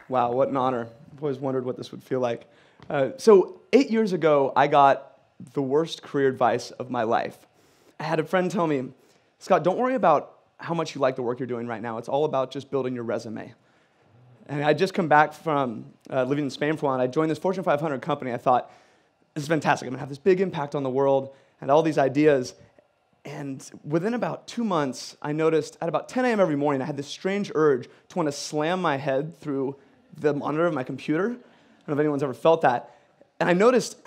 Wow, what an honor. I've always wondered what this would feel like. So 8 years ago, I got the worst career advice of my life. I had a friend tell me, Scott, don't worry about how much you like the work you're doing right now. It's all about just building your resume. And I'd just come back from living in Spain for a while, and I joined this Fortune 500 company. I thought, this is fantastic. I'm going to have this big impact on the world and all these ideas. And within about 2 months, I noticed at about 10 a.m. every morning, I had this strange urge to want to slam my head through the monitor of my computer. I don't know if anyone's ever felt that. And I noticed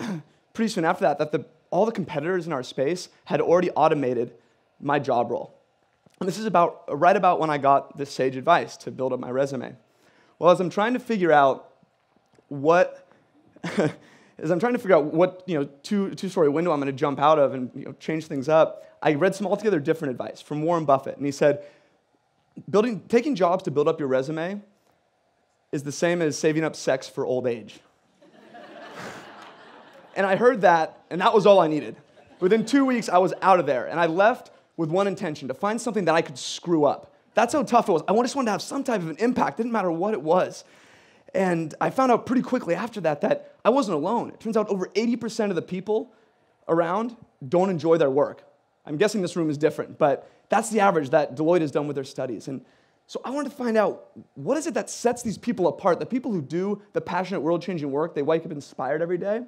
pretty soon after that all the competitors in our space had already automated my job role. And this is right about when I got this sage advice to build up my resume. Well, as I'm trying to figure out what two-story window I'm going to jump out of and change things up, I read some altogether different advice from Warren Buffett, and he said, taking jobs to build up your resume is the same as saving up sex for old age. And I heard that, and that was all I needed. Within 2 weeks, I was out of there, and I left with one intention, to find something that I could screw up. That's how tough it was. I just wanted to have some type of an impact. Didn't matter what it was. And I found out pretty quickly after that I wasn't alone. It turns out over 80% of the people around don't enjoy their work. I'm guessing this room is different, but that's the average that Deloitte has done with their studies. And so I wanted to find out, what is it that sets these people apart? The people who do the passionate, world-changing work, they wake up inspired every day.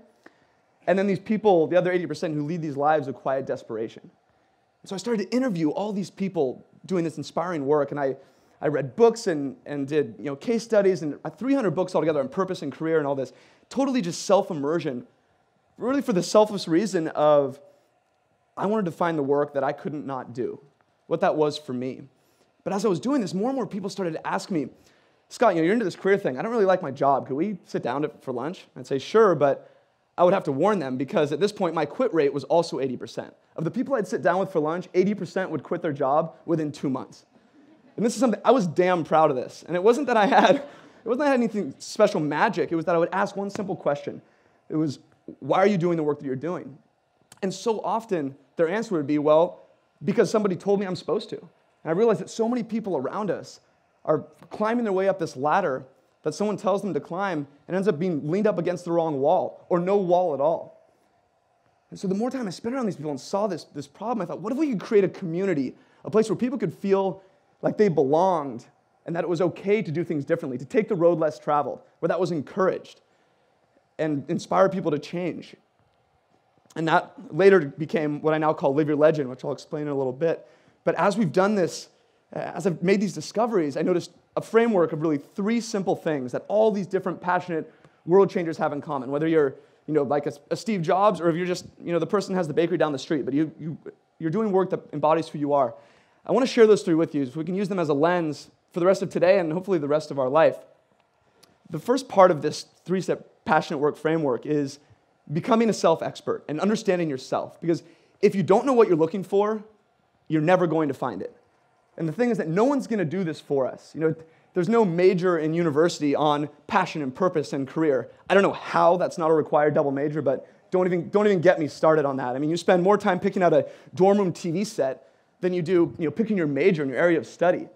And then these people, the other 80% who lead these lives of quiet desperation. So I started to interview all these people doing this inspiring work, and I read books and did case studies, and 300 books altogether on purpose and career and all this. Totally just self-immersion, really for the selfless reason of I wanted to find the work that I couldn't not do, what that was for me. But as I was doing this, more and more people started to ask me, Scott, you're into this career thing. I don't really like my job. Could we sit down for lunch? I'd say, sure, but I would have to warn them because at this point, my quit rate was also 80%. Of the people I'd sit down with for lunch, 80% would quit their job within 2 months. And this is something, I was damn proud of this. And it wasn't that I had anything special magic. It was that I would ask one simple question. It was, why are you doing the work that you're doing? And so often, their answer would be, well, because somebody told me I'm supposed to. And I realized that so many people around us are climbing their way up this ladder that someone tells them to climb and ends up being leaned up against the wrong wall, or no wall at all. And so the more time I spent around these people and saw this problem, I thought, what if we could create a community, a place where people could feel like they belonged and that it was okay to do things differently, to take the road less traveled, where that was encouraged, and inspire people to change. And that later became what I now call Live Your Legend, which I'll explain in a little bit. But as we've done this, as I've made these discoveries, I noticed a framework of really 3 simple things that all these different passionate world changers have in common. Whether you're, like a Steve Jobs, or if you're just, the person who has the bakery down the street, but you're doing work that embodies who you are. I want to share those 3 with you so we can use them as a lens for the rest of today and hopefully the rest of our life. The first part of this 3-step passionate work framework is becoming a self-expert and understanding yourself. Because if you don't know what you're looking for, you're never going to find it. And the thing is that no one's going to do this for us. There's no major in university on passion and purpose and career. I don't know how that's not a required double major, but don't even get me started on that. I mean, you spend more time picking out a dorm room TV set than you do picking your major and your area of study.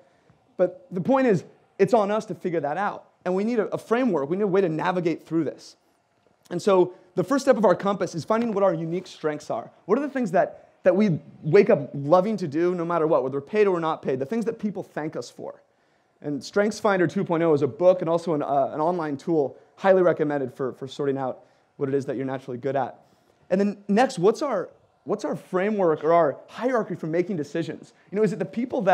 But the point is, it's on us to figure that out. And we need a framework. We need a way to navigate through this. And so the first step of our compass is finding what our unique strengths are. What are the things that we wake up loving to do no matter what, whether we're paid or we're not paid, the things that people thank us for. And StrengthsFinder 2.0 is a book and also an online tool highly recommended for sorting out what it is that you're naturally good at. And then next, what's our framework or our hierarchy for making decisions? Is it the people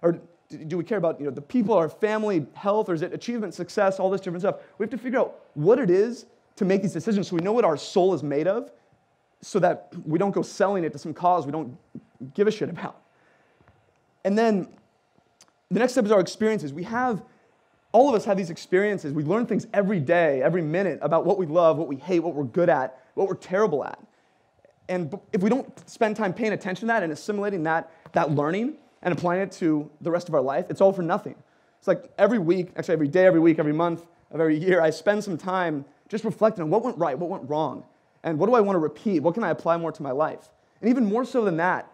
or do we care about the people, our family, health, or is it achievement, success, all this different stuff? We have to figure out what it is to make these decisions so we know what our soul is made of, so that we don't go selling it to some cause we don't give a shit about. And then the next step is our experiences. All of us have these experiences. We learn things every day, every minute about what we love, what we hate, what we're good at, what we're terrible at. And if we don't spend time paying attention to that and assimilating that learning and applying it to the rest of our life, it's all for nothing. It's like every week, actually every day, every week, every month of every year, I spend some time just reflecting on what went right, what went wrong. And what do I want to repeat? What can I apply more to my life? And even more so than that,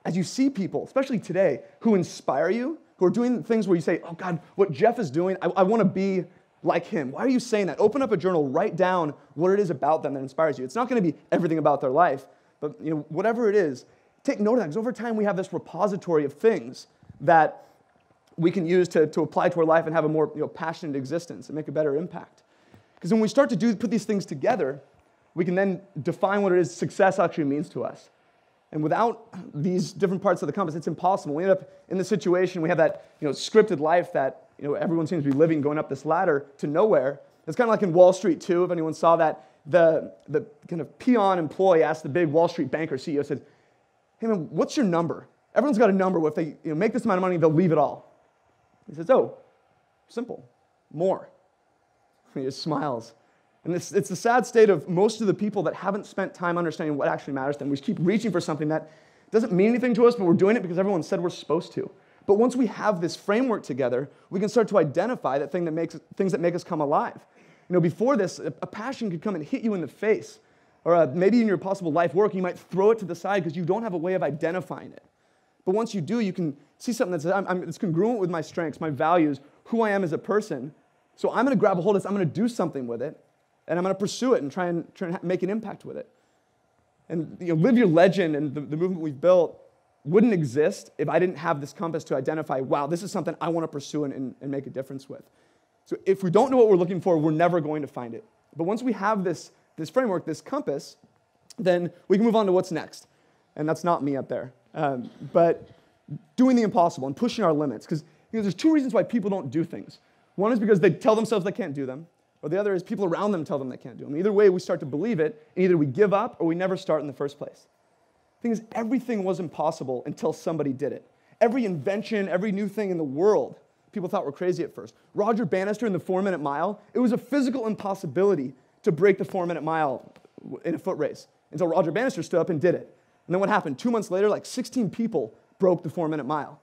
as you see people, especially today, who inspire you, who are doing things where you say, oh God, what Jeff is doing, I want to be like him? Why are you saying that? Open up a journal, write down what it is about them that inspires you. It's not going to be everything about their life, but whatever it is, take note of that, because over time we have this repository of things that we can use to apply to our life and have a more passionate existence and make a better impact. Because when we start to put these things together, we can then define what it is success actually means to us. And without these different parts of the compass, it's impossible. We end up in the situation, we have that scripted life that everyone seems to be living, going up this ladder to nowhere. It's kind of like in Wall Street too, if anyone saw that. The kind of peon employee asked the big Wall Street banker CEO, said, "Hey man, what's your number?" Everyone's got a number. If they make this amount of money, they'll leave it all. He says, "Oh, simple, more." And he just smiles. And it's the sad state of most of the people that haven't spent time understanding what actually matters to them. We just keep reaching for something that doesn't mean anything to us, but we're doing it because everyone said we're supposed to. But once we have this framework together, we can start to identify things that make us come alive. Before this, a passion could come and hit you in the face. Or maybe in your possible life work, you might throw it to the side because you don't have a way of identifying it. But once you do, you can see something that says, it's congruent with my strengths, my values, who I am as a person. So I'm going to grab a hold of this, I'm going to do something with it, and I'm going to pursue it and try and make an impact with it. And Live Your Legend and the movement we've built wouldn't exist if I didn't have this compass to identify, wow, this is something I want to pursue and make a difference with. So if we don't know what we're looking for, we're never going to find it. But once we have this framework, this compass, then we can move on to what's next. And that's not me up there. But doing the impossible and pushing our limits. Because there's two reasons why people don't do things. One is because they tell themselves they can't do them. Or the other is people around them tell them they can't do them. Either way, we start to believe it, and either we give up or we never start in the first place. The thing is, everything was impossible until somebody did it. Every invention, every new thing in the world, people thought were crazy at first. Roger Bannister in the 4-minute mile, it was a physical impossibility to break the 4-minute mile in a foot race until Roger Bannister stood up and did it. And then what happened? 2 months later, like 16 people broke the 4-minute mile.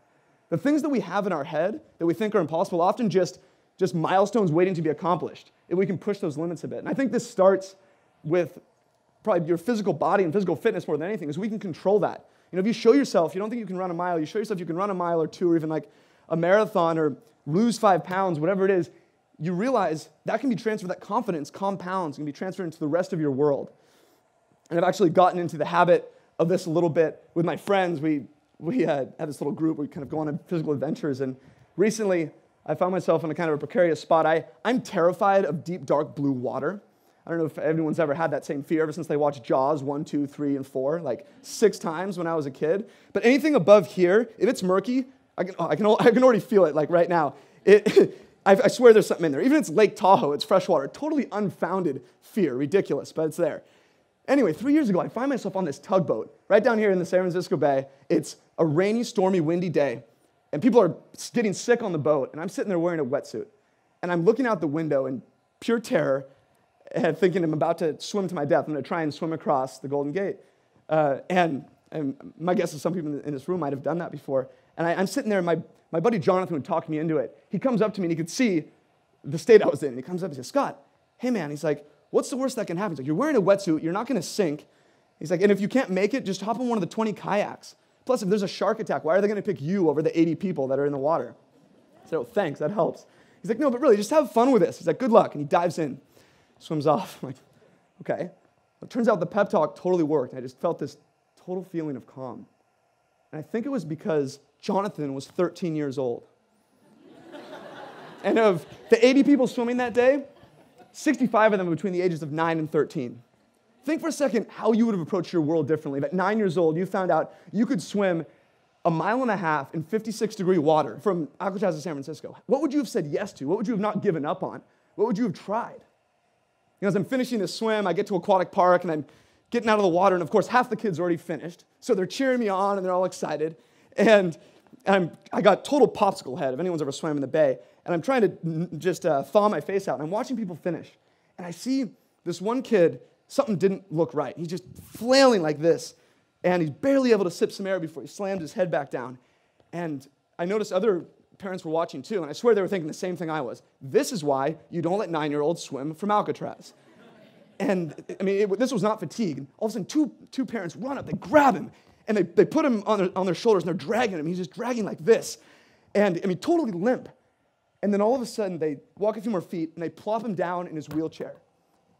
The things that we have in our head that we think are impossible, often just milestones waiting to be accomplished, if we can push those limits a bit. And I think this starts with probably your physical body and physical fitness more than anything, is we can control that. If you show yourself, you don't think you can run a mile, you show yourself you can run a mile or two, or even like a marathon, or lose 5 pounds, whatever it is, you realize that can be transferred, that confidence compounds, can be transferred into the rest of your world. And I've actually gotten into the habit of this a little bit with my friends. We had this little group, we kind of go on physical adventures, and recently I found myself in a kind of a precarious spot. I'm terrified of deep, dark blue water. I don't know if anyone's ever had that same fear ever since they watched Jaws 1, 2, 3, and 4, like 6 times when I was a kid. But anything above here, if it's murky, I can already feel it, like right now. I swear there's something in there. Even if it's Lake Tahoe, it's fresh water. Totally unfounded fear, ridiculous, but it's there. Anyway, 3 years ago, I find myself on this tugboat right down here in the San Francisco Bay. It's a rainy, stormy, windy day, and people are getting sick on the boat, and I'm sitting there wearing a wetsuit. And I'm looking out the window in pure terror and thinking I'm about to swim to my death. I'm going to try and swim across the Golden Gate. And my guess is some people in this room might have done that before. And I'm sitting there, and my buddy Jonathan would talk me into it. He comes up to me, and he could see the state I was in. And he comes up and says, "Scott, hey man," he's like, "what's the worst that can happen?" He's like, "You're wearing a wetsuit, you're not going to sink." He's like, "and if you can't make it, just hop on one of the 20 kayaks. Plus, if there's a shark attack, why are they going to pick you over the 80 people that are in the water?" I said, "Oh, thanks, that helps." He's like, "No, but really, just have fun with this." He's like, "Good luck." And he dives in, swims off. I'm like, okay. It turns out the pep talk totally worked. I just felt this total feeling of calm. And I think it was because Jonathan was 13 years old. And of the 80 people swimming that day, 65 of them were between the ages of 9 and 13. Think for a second how you would have approached your world differently. If at 9 years old, you found out you could swim 1.5 miles in 56-degree water from Alcatraz to San Francisco. What would you have said yes to? What would you have not given up on? What would you have tried? As I'm finishing this swim, I get to Aquatic Park, and I'm getting out of the water, and of course, half the kids already finished, so they're cheering me on, and they're all excited, and I got total popsicle head, if anyone's ever swam in the bay, and I'm trying to just thaw my face out, and I'm watching people finish, and I see this one kid, something didn't look right. He's just flailing like this, and he's barely able to sip some air before he slammed his head back down, and I noticed other parents were watching too, and I swear they were thinking the same thing I was. This is why you don't let 9-year-olds swim from Alcatraz. And I mean, this was not fatigue. All of a sudden, two parents run up, they grab him, and they put him on their shoulders, and they're dragging him. He's just dragging like this, and I mean, totally limp. And then all of a sudden, they walk a few more feet, and they plop him down in his wheelchair.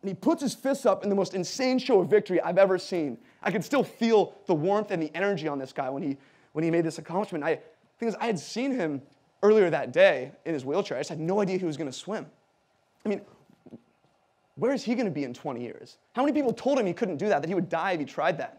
And he puts his fists up in the most insane show of victory I've ever seen. I could still feel the warmth and the energy on this guy when he made this accomplishment. The thing is, I had seen him earlier that day in his wheelchair. I just had no idea he was going to swim. I mean, where is he going to be in 20 years? How many people told him he couldn't do that he would die if he tried that?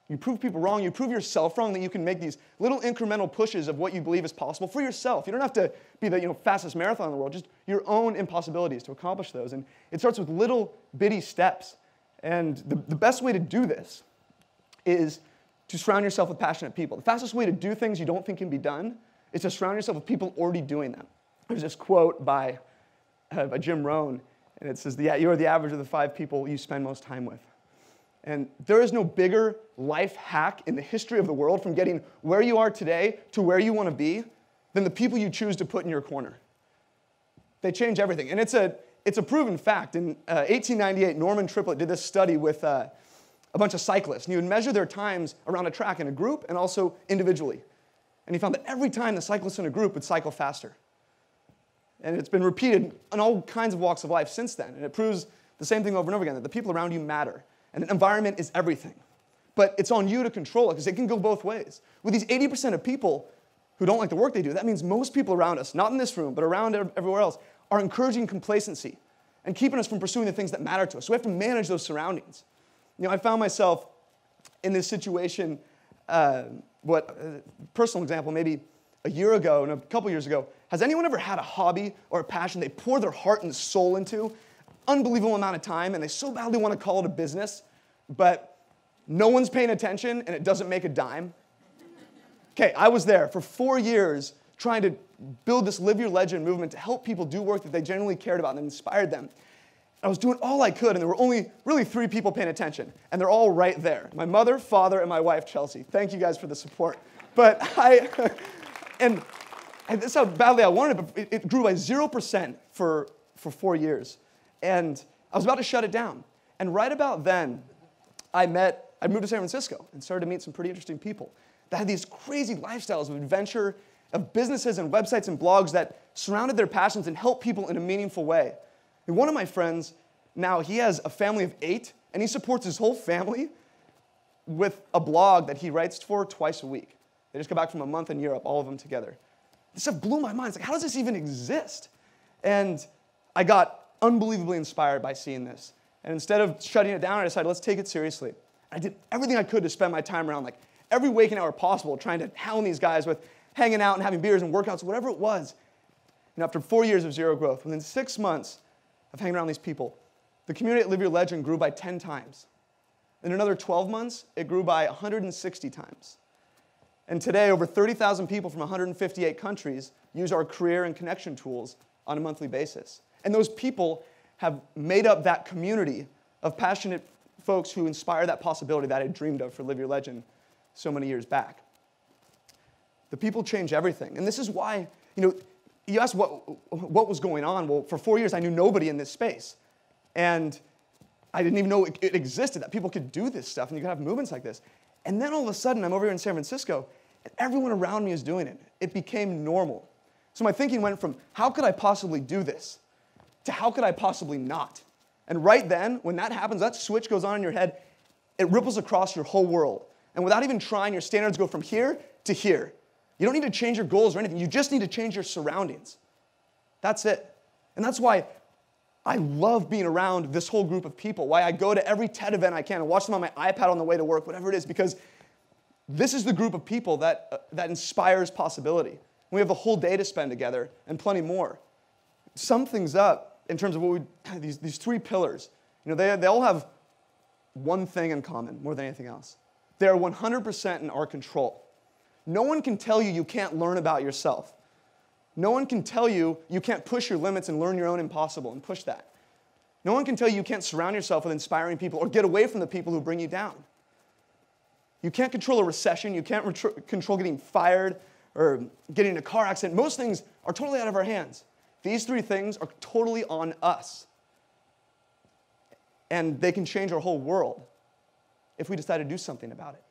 You prove people wrong. You prove yourself wrong, that you can make these little incremental pushes of what you believe is possible for yourself. You don't have to be the fastest marathon in the world, just your own impossibilities to accomplish those. And it starts with little bitty steps. And the best way to do this is to surround yourself with passionate people. The fastest way to do things you don't think can be done is to surround yourself with people already doing them. There's this quote by Jim Rohn, and it says, "You are the average of the 5 people you spend most time with." And there is no bigger life hack in the history of the world from getting where you are today to where you want to be than the people you choose to put in your corner. They change everything. And it's a proven fact. In 1898, Norman Triplett did this study with a bunch of cyclists. And he would measure their times around a track in a group and also individually. And he found that every time the cyclists in a group would cycle faster. And it's been repeated in all kinds of walks of life since then. And it proves the same thing over and over again, that the people around you matter. And an environment is everything. But it's on you to control it, because it can go both ways. With these 80% of people who don't like the work they do, that means most people around us, not in this room, but around everywhere else, are encouraging complacency and keeping us from pursuing the things that matter to us. So we have to manage those surroundings. I found myself in this situation, personal example, maybe a year ago and a couple years ago. Has anyone ever had a hobby or a passion they pour their heart and soul into, unbelievable amount of time, and they so badly want to call it a business, but no one's paying attention and it doesn't make a dime? Okay, I was there for 4 years trying to build this Live Your Legend movement to help people do work that they genuinely cared about and that inspired them. I was doing all I could, and there were only really 3 people paying attention, and they're all right there. My mother, father, and my wife, Chelsea. Thank you guys for the support. But and that's how badly I wanted it, but it grew by 0% for 4 years. And I was about to shut it down. And right about then, I moved to San Francisco and started to meet some pretty interesting people that had these crazy lifestyles of adventure, of businesses and websites and blogs that surrounded their passions and helped people in a meaningful way. And one of my friends, now he has a family of 8, and he supports his whole family with a blog that he writes for twice a week. They just got back from a month in Europe, all of them together. This stuff blew my mind. It's like, how does this even exist? And I got unbelievably inspired by seeing this. And instead of shutting it down, I decided, let's take it seriously. I did everything I could to spend my time around, like every waking hour possible, trying to hound these guys with hanging out and having beers and workouts, whatever it was. And after 4 years of zero growth, within 6 months of hanging around these people, the community at Live Your Legend grew by 10 times. In another 12 months, it grew by 160 times. And today, over 30,000 people from 158 countries use our career and connection tools on a monthly basis. And those people have made up that community of passionate folks who inspire that possibility that I dreamed of for Live Your Legend so many years back. The people change everything. And this is why, you asked what was going on. Well, for 4 years, I knew nobody in this space. And I didn't even know it existed, that people could do this stuff and you could have movements like this. And then all of a sudden, I'm over here in San Francisco, and everyone around me is doing it. It became normal. So my thinking went from, how could I possibly do this, to how could I possibly not? And right then, when that happens, that switch goes on in your head, it ripples across your whole world. And without even trying, your standards go from here to here. You don't need to change your goals or anything. You just need to change your surroundings. That's it. And that's why I love being around this whole group of people, why I go to every TED event I can and watch them on my iPad on the way to work, whatever it is, because this is the group of people that inspires possibility. We have the whole day to spend together and plenty more. Sum things up in terms of these 3 pillars. They all have one thing in common more than anything else. They are 100% in our control. No one can tell you you can't learn about yourself. No one can tell you you can't push your limits and learn your own impossible and push that. No one can tell you you can't surround yourself with inspiring people or get away from the people who bring you down. You can't control a recession. You can't control getting fired or getting in a car accident. Most things are totally out of our hands. These 3 things are totally on us. And they can change our whole world if we decide to do something about it.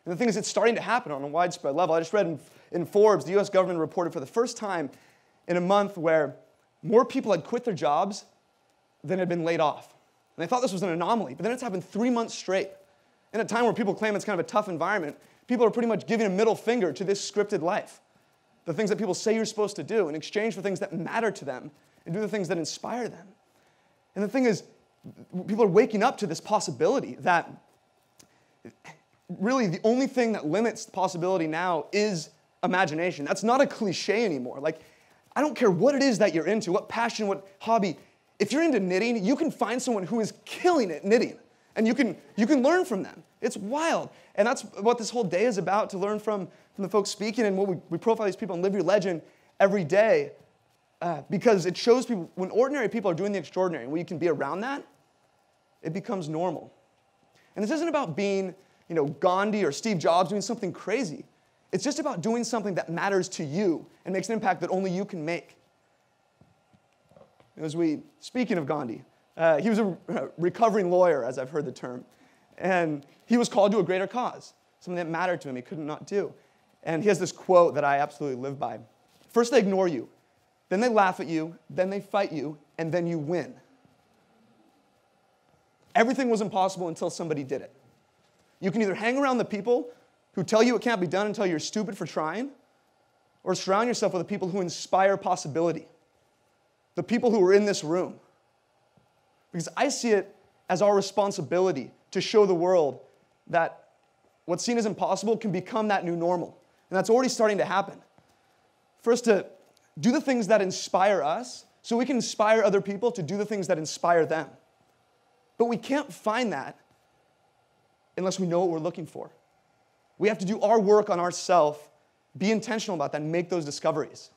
And the thing is, it's starting to happen on a widespread level. I just read in Forbes, the US government reported for the first time in a month where more people had quit their jobs than had been laid off. And they thought this was an anomaly, but then it's happened 3 months straight. In a time where people claim it's kind of a tough environment, people are pretty much giving a middle finger to this scripted life. The things that people say you're supposed to do in exchange for things that matter to them and do the things that inspire them. And the thing is, people are waking up to this possibility that really the only thing that limits the possibility now is imagination. That's not a cliche anymore. Like, I don't care what it is that you're into, what passion, what hobby. If you're into knitting, you can find someone who is killing it knitting, and you can learn from them. It's wild. And that's what this whole day is about, to learn from the folks speaking, and what we profile these people and live your legend every day, because it shows people, when ordinary people are doing the extraordinary, and when you can be around that, it becomes normal. And this isn't about being, Gandhi or Steve Jobs doing something crazy. It's just about doing something that matters to you and makes an impact that only you can make. Speaking of Gandhi, he was a recovering lawyer, as I've heard the term. And he was called to a greater cause, something that mattered to him he could not do. And he has this quote that I absolutely live by. First they ignore you, then they laugh at you, then they fight you, and then you win. Everything was impossible until somebody did it. You can either hang around the people who tell you it can't be done until you're stupid for trying, or surround yourself with the people who inspire possibility. The people who are in this room. Because I see it as our responsibility to show the world that what's seen as impossible can become that new normal. And that's already starting to happen. For us to do the things that inspire us so we can inspire other people to do the things that inspire them. But we can't find that unless we know what we're looking for. We have to do our work on ourselves, be intentional about that, and make those discoveries.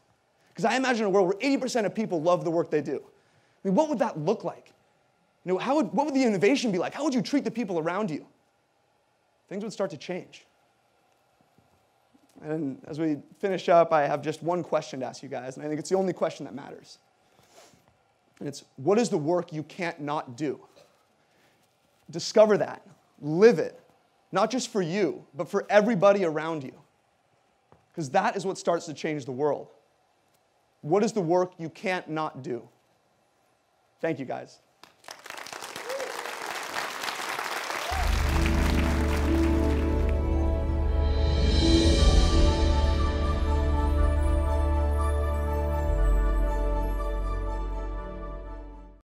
Because I imagine a world where 80% of people love the work they do. I mean, what would that look like? What would the innovation be like? How would you treat the people around you? Things would start to change. And as we finish up, I have just one question to ask you guys, and I think it's the only question that matters. And it's, what is the work you can't not do? Discover that. Live it. Not just for you, but for everybody around you. Because that is what starts to change the world. What is the work you can't not do? Thank you, guys.